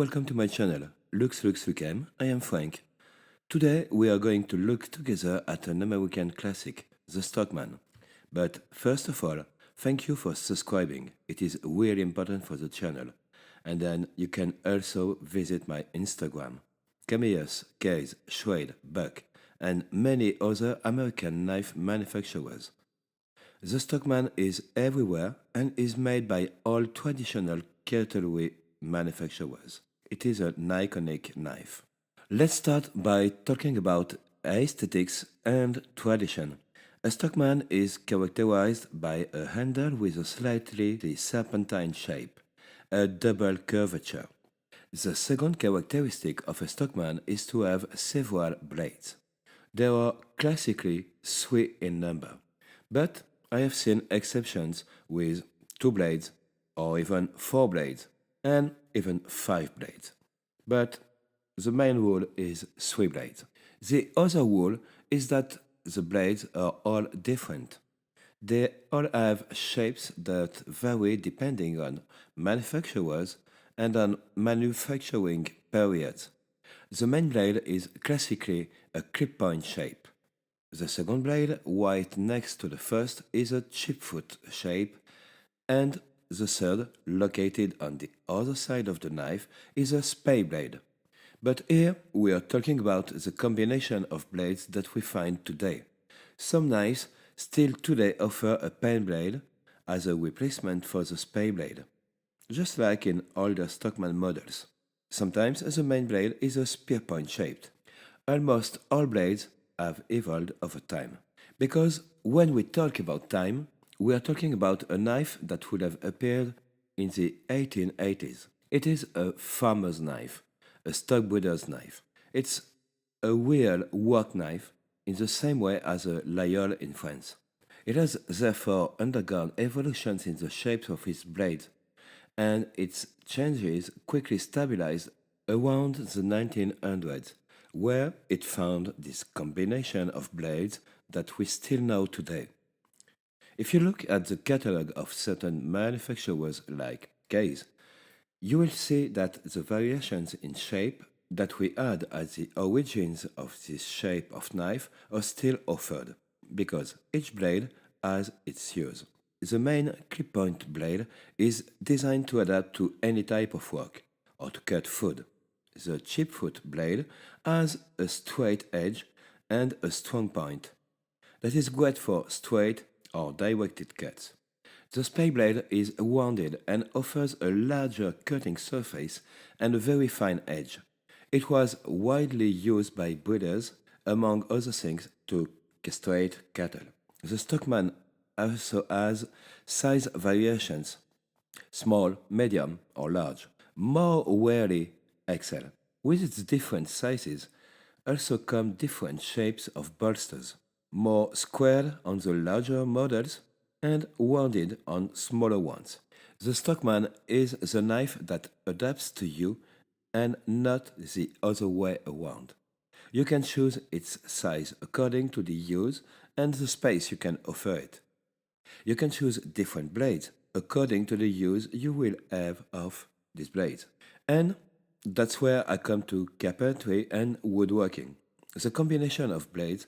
welcome to my channel, Lux Lux Lucem. I am Frank. Today we are going to look together at an American classic, the Stockman. But first of all, thank you for subscribing. It is really important for the channel. And then you can also visit my Instagram, Camillus, Case, Schrade, Buck, and many other American knife manufacturers. The Stockman is everywhere and is made by all traditional cutlery manufacturers. It is an iconic knife. Let's start by talking about aesthetics and tradition. A Stockman is characterized by a handle with a slightly serpentine shape, a double curvature. The second characteristic of a Stockman is to have several blades. There are classically 3 in number, but I have seen exceptions with 2 blades or even 4 blades and even 5 blades. But the main rule is 3 blades. The other rule is that the blades are all different. They all have shapes that vary depending on manufacturers and on manufacturing periods. The main blade is classically a clip-point shape. The second blade, right next to the first, is a chipfoot shape, and the third, located on the other side of the knife, is a spay blade. But here we are talking about the combination of blades that we find today. Some knives still today offer a pen blade as a replacement for the spay blade, just like in older Stockman models. Sometimes the main blade is a spear point shaped. Almost all blades have evolved over time, because when we talk about time, we are talking about a knife that would have appeared in the 1880s. It is a farmer's knife, a stockbreeder's knife. It's a real work knife in the same way as a lyre in France. It has therefore undergone evolutions in the shapes of its blades, and its changes quickly stabilized around the 1900s, where it found this combination of blades that we still know today. If you look at the catalog of certain manufacturers like Case, you will see that the variations in shape that we had at the origins of this shape of knife are still offered, because each blade has its use. The main clip-point blade is designed to adapt to any type of work, or to cut food. The chipfoot blade has a straight edge and a strong point. That is great for straight or directed cuts. The spay blade is rounded and offers a larger cutting surface and a very fine edge. It was widely used by breeders, among other things, to castrate cattle. The Stockman also has size variations: small, medium, or large, more rarely XL. With its different sizes also come different shapes of bolsters, more squared on the larger models and rounded on smaller ones. The Stockman is the knife that adapts to you and not the other way around. You can choose its size according to the use and the space you can offer it. You can choose different blades according to the use you will have of these blades. And that's where I come to carpentry and woodworking. The combination of blades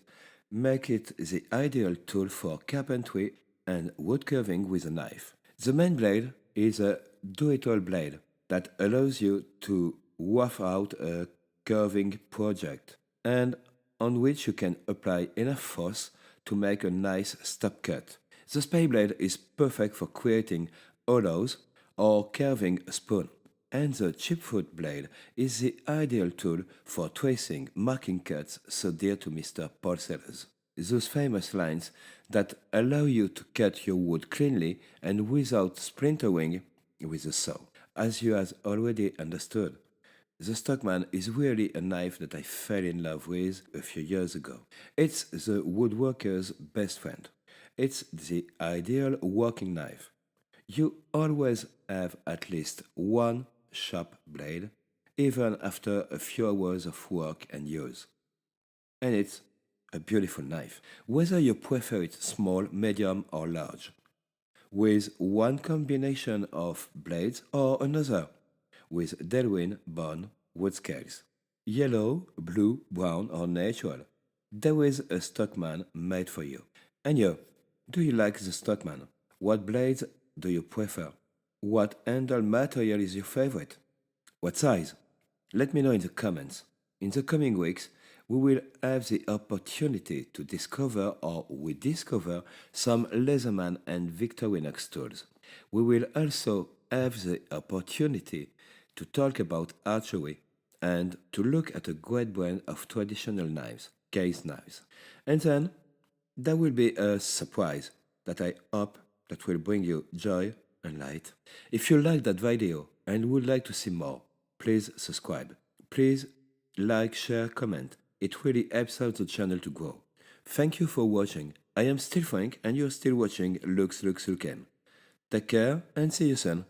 make it the ideal tool for carpentry and wood carving with a knife. The main blade is a do-it-all blade that allows you to rough out a carving project and on which you can apply enough force to make a nice stop cut. The spay blade is perfect for creating hollows or carving a spoon, and the chipfoot blade is the ideal tool for tracing marking cuts so dear to Mr. Paul Sellers. Those famous lines that allow you to cut your wood cleanly and without splintering with a saw. As you have already understood, the Stockman is really a knife that I fell in love with a few years ago. It's the woodworker's best friend. It's the ideal working knife. You always have at least one sharp blade, even after a few hours of work and use. And it's a beautiful knife, whether you prefer it small, medium, or large, with one combination of blades or another, with Delwyn-born wood scales. Yellow, blue, brown, or natural. There is a Stockman made for you. And you, do you like the Stockman? What blades do you prefer? What handle material is your favorite? What size? Let me know in the comments. In the coming weeks, we will have the opportunity to discover or rediscover some Leatherman and Victorinox tools. We will also have the opportunity to talk about archery and to look at a great brand of traditional knives, case knives. And then there will be a surprise that I hope that will bring you joy and light. If you like that video and would like to see more, please subscribe. Please like, share, comment. It really helps out the channel to grow. Thank you for watching. I am still Frank and you're still watching Lux Lux Lucem. Take care and see you soon.